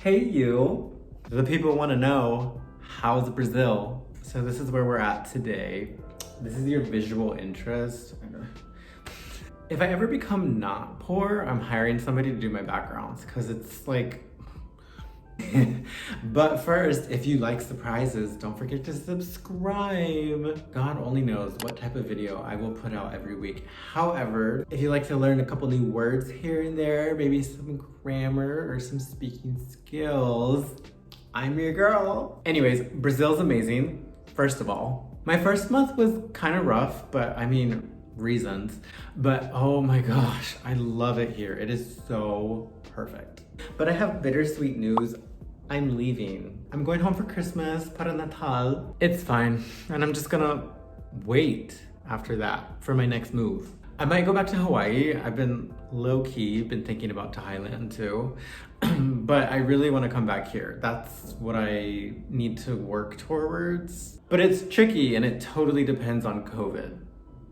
Hey you! The people want to know, how's Brazil? So this is where we're at today. This is your visual interest. If I ever become not poor, I'm hiring somebody to do my backgrounds because it's like... But first, if you like surprises, don't forget to subscribe. God only knows what type of video I will put out every week. However, if you like to learn a couple new words here and there, maybe some grammar or some speaking skills, I'm your girl. Anyways, Brazil's amazing, first of all. My first month was kind of rough, but I mean, reasons. But oh my gosh, I love it here. It is so perfect. But I have bittersweet news. I'm leaving. I'm going home for Christmas, para Natal. It's fine, and I'm just gonna wait after that for my next move. I might go back to Hawaii. I've been low-key, been thinking about Thailand too, but I really wanna come back here. That's what I need to work towards. But it's tricky and it totally depends on COVID.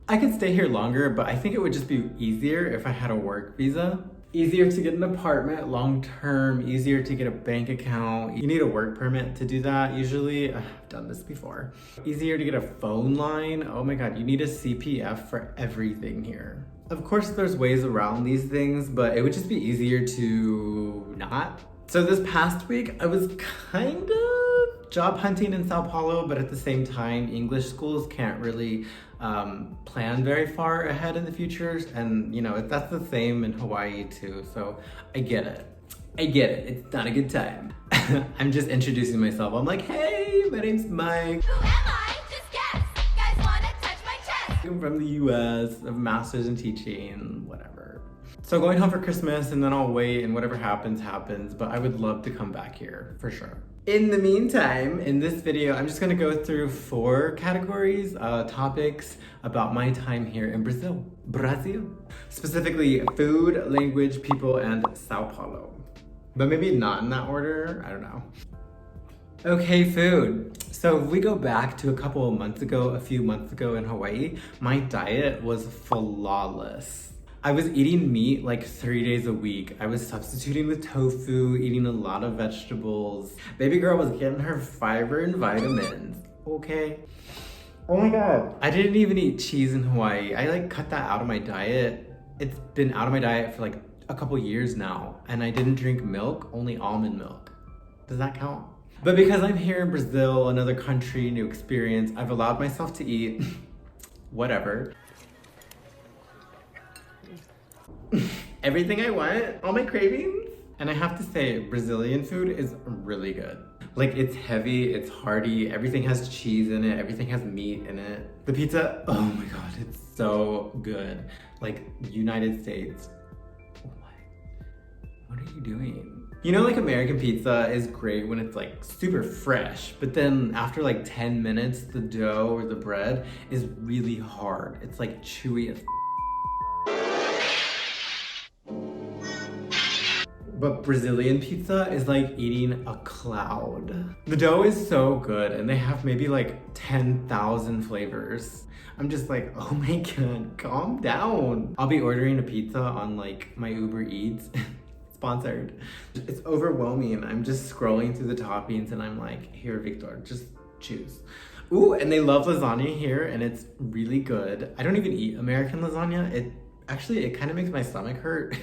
I could stay here longer, but I think it would just be easier if I had a work visa. Easier to get an apartment long-term, easier to get a bank account. You need a work permit to do that usually. I've done this before. Easier to get a phone line. Oh my God, you need a CPF for everything here. Of course, there's ways around these things, but it would just be easier to not. So this past week, I was kind of job hunting in Sao Paulo, but at the same time, English schools can't really plan very far ahead in the future. And you know, that's the same in Hawaii too. So I get it. I get it. It's not a good time. I'm just introducing myself. I'm like, hey, my name's Mike. Who am I? Just guess. Guys wanna touch my chest. I'm from the US, I have a master's in teaching, whatever. So going home for Christmas and then I'll wait and whatever happens, happens. But I would love to come back here for sure. In the meantime, in this video, I'm just gonna go through 4 categories, topics about my time here in Brazil. Specifically food, language, people, and Sao Paulo. But maybe not in that order, I don't know. Okay, food. So if we go back to a few months ago in Hawaii, my diet was flawless. I was eating meat like 3 days a week. I was substituting with tofu, eating a lot of vegetables. Baby girl was getting her fiber and vitamins, okay? Oh my God. I didn't even eat cheese in Hawaii. I like cut that out of my diet. It's been out of my diet for like a couple years now. And I didn't drink milk, only almond milk. Does that count? But because I'm here in Brazil, another country, new experience, I've allowed myself to eat whatever. Everything I want, all my cravings. And I have to say, Brazilian food is really good. Like, it's heavy, it's hearty, everything has cheese in it, everything has meat in it. The pizza, oh my God, it's so good. Like, United States. What are you doing? You know, like American pizza is great when it's like super fresh, but then after like 10 minutes, the dough or the bread is really hard. It's like chewy as But Brazilian pizza is like eating a cloud. The dough is so good and they have maybe like 10,000 flavors. I'm just like, oh my God, calm down. I'll be ordering a pizza on like my Uber Eats, sponsored. It's overwhelming. I'm just scrolling through the toppings and I'm like, here, Victor, just choose. Ooh, and they love lasagna here and it's really good. I don't even eat American lasagna. Actually, it kind of makes my stomach hurt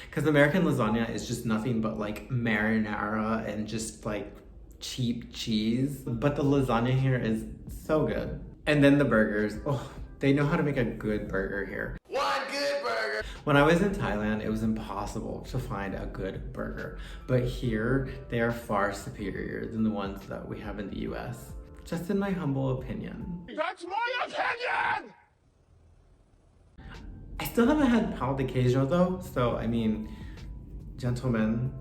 because American lasagna is just nothing but like marinara and just like cheap cheese. But the lasagna here is so good. And then the burgers. Oh, they know how to make a good burger here. One good burger. When I was in Thailand, it was impossible to find a good burger. But here, they are far superior than the ones that we have in the US. Just in my humble opinion. That's my opinion! I still haven't had pão de queijo though, so I mean, gentlemen,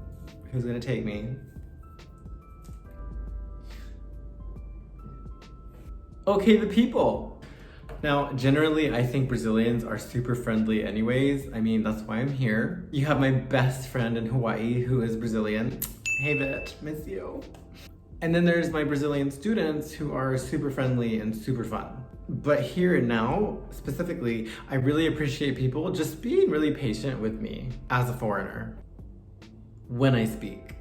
who's gonna take me? Okay, the people. Now, generally, I think Brazilians are super friendly anyways. I mean, that's why I'm here. You have my best friend in Hawaii who is Brazilian. Hey bitch, miss you. And then there's my Brazilian students who are super friendly and super fun. But here and now, specifically, I really appreciate people just being really patient with me as a foreigner when I speak.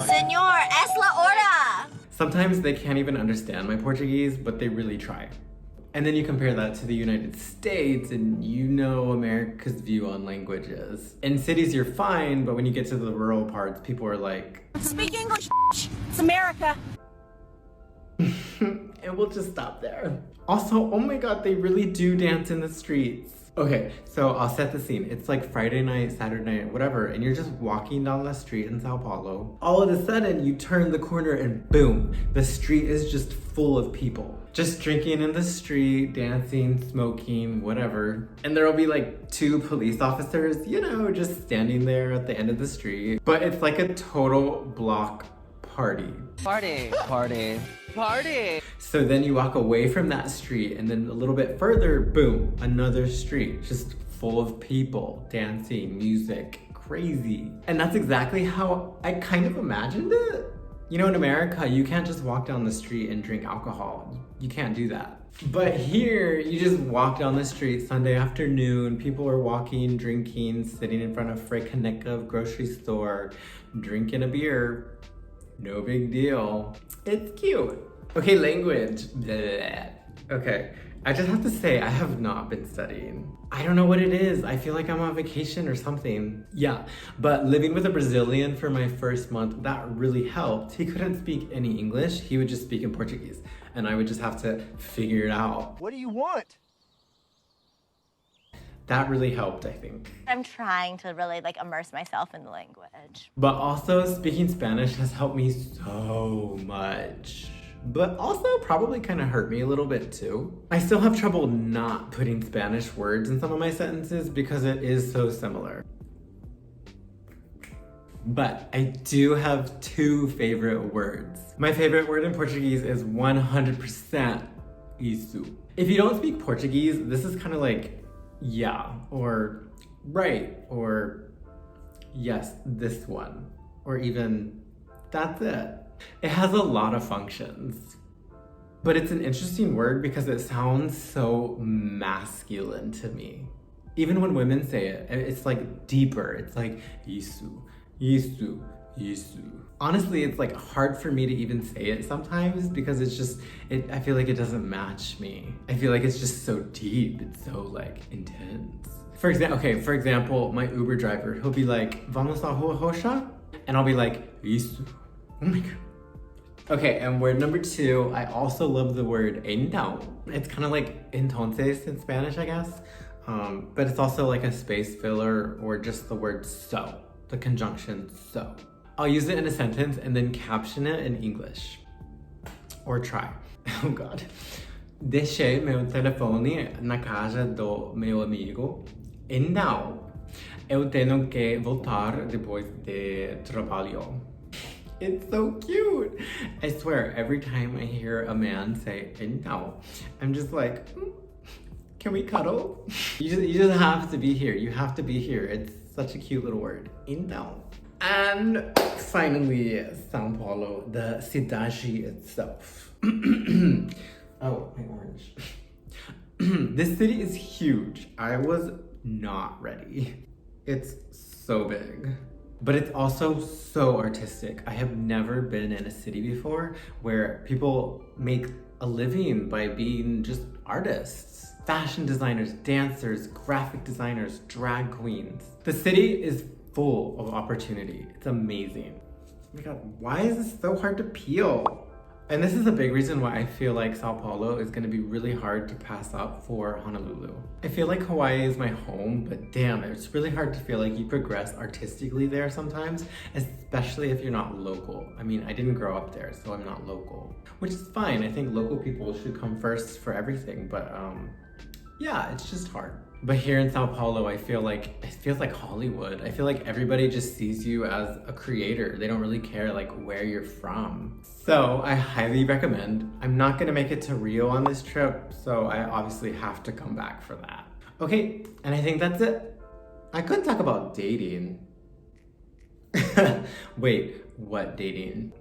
Senor, es la hora. Sometimes they can't even understand my Portuguese, but they really try. And then you compare that to the United States and you know America's view on languages. In cities you're fine, but when you get to the rural parts, people are like, Speak English, it's America. and we'll just stop there. Also, oh my god, they really do dance in the streets. Okay, so I'll set the scene. It's like Friday night, Saturday night, whatever, and you're just walking down the street in Sao Paulo. All of a sudden, you turn the corner and boom, the street is just full of people. Just drinking in the street, dancing, smoking, whatever. And there'll be like 2 police officers, you know, just standing there at the end of the street. But it's like a total block party. Party, party, party. So then you walk away from that street and then a little bit further, boom, another street, just full of people, dancing, music, crazy. And that's exactly how I kind of imagined it. You know, in America, you can't just walk down the street and drink alcohol. You can't do that. But here, you just walk down the street Sunday afternoon, people are walking, drinking, sitting in front of Frekaneka grocery store, drinking a beer. No big deal. It's cute. Okay, language. Bleh. Okay, I just have to say I have not been studying. I don't know what it is. I feel like I'm on vacation or something. Yeah, but living with a Brazilian for my first month, that really helped. He couldn't speak any English. He would just speak in Portuguese and I would just have to figure it out. What do you want? That really helped, I think. I'm trying to really immerse myself in the language. But also speaking Spanish has helped me so much. But also probably kind of hurt me a little bit too. I still have trouble not putting Spanish words in some of my sentences because it is so similar. But I do have 2 favorite words. My favorite word in Portuguese is 100% isso. If you don't speak Portuguese, this is kind of like yeah, or right, or yes, this one, or even that's it. It has a lot of functions. But it's an interesting word because it sounds so masculine to me. Even when women say it, it's like deeper. It's like isso, isso, isso. Honestly, it's like hard for me to even say it sometimes because it's just, I feel like it doesn't match me. I feel like it's just so deep. It's so like intense. For example, my Uber driver, he'll be like, vamos a rua roxa? And I'll be like, isso. Oh my God. Okay, and word number 2, I also love the word então. It's kind of like entonces in Spanish, I guess. But it's also like a space filler or just the word so, the conjunction so. I'll use it in a sentence and then caption it in English. Or try. Oh God. Deixei meu telefone na casa do meu amigo. Então, eu tenho que voltar depois de trabalho. It's so cute. I swear, every time I hear a man say então, I'm just like, can we cuddle? You just have to be here. You have to be here. It's such a cute little word. Então. And finally, Sao Paulo, the cidade itself. Oh, my orange. This city is huge. I was not ready. It's so big. But it's also so artistic. I have never been in a city before where people make a living by being just artists. Fashion designers, dancers, graphic designers, drag queens. The city is full of opportunity. It's amazing. Oh my God, why is this so hard to peel? And this is a big reason why I feel like Sao Paulo is gonna be really hard to pass up for Honolulu. I feel like Hawaii is my home, but damn, it's really hard to feel like you progress artistically there sometimes, especially if you're not local. I mean, I didn't grow up there, so I'm not local, which is fine. I think local people should come first for everything, but yeah, it's just hard. But here in Sao Paulo, I feel like, it feels like Hollywood. I feel like everybody just sees you as a creator. They don't really care like where you're from. So I highly recommend. I'm not gonna make it to Rio on this trip, so I obviously have to come back for that. Okay, and I think that's it. I could talk about dating. Wait, what dating?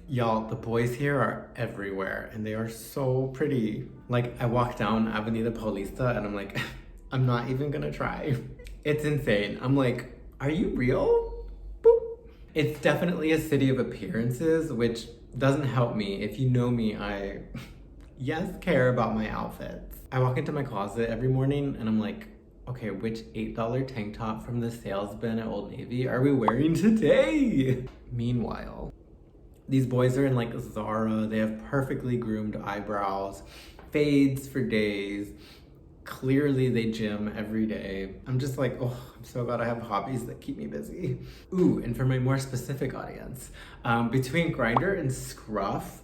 Y'all, the boys here are everywhere and they are so pretty. Like, I walk down Avenida Paulista and I'm like, I'm not even gonna try. It's insane. I'm like, are you real? Boop. It's definitely a city of appearances, which doesn't help me. If you know me, I yes care about my outfits. I walk into my closet every morning and I'm like, okay, which $8 tank top from the sales bin at Old Navy are we wearing today? Meanwhile, these boys are in like Zara. They have perfectly groomed eyebrows, fades for days. Clearly they gym every day. I'm just like, oh, I'm so glad I have hobbies that keep me busy. Ooh, and for my more specific audience, between Grindr and Scruff,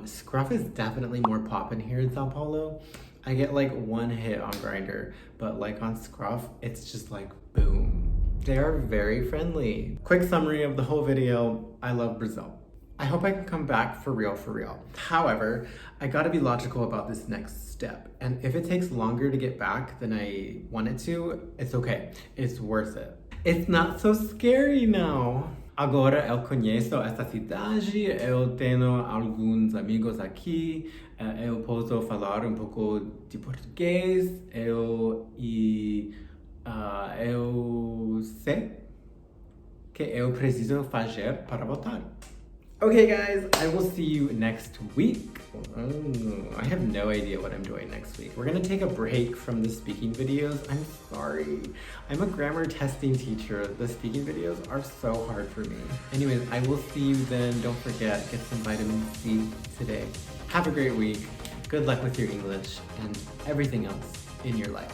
Scruff is definitely more poppin' here in Sao Paulo. I get like one hit on Grindr, but like on Scruff, it's just like boom. They are very friendly. Quick summary of the whole video, I love Brazil. I hope I can come back for real, for real. However, I gotta be logical about this next step. And if it takes longer to get back than I want it to, it's okay. It's worth it. It's not so scary now. Agora eu conheço essa cidade, eu tenho alguns amigos aqui, eu posso falar pouco de português, eu sei que eu preciso fazer para voltar. Okay guys, I will see you next week. I have no idea what I'm doing next week. We're gonna take a break from the speaking videos. I'm sorry. I'm a grammar testing teacher. The speaking videos are so hard for me. Anyways, I will see you then. Don't forget, get some vitamin C today. Have a great week. Good luck with your English and everything else in your life.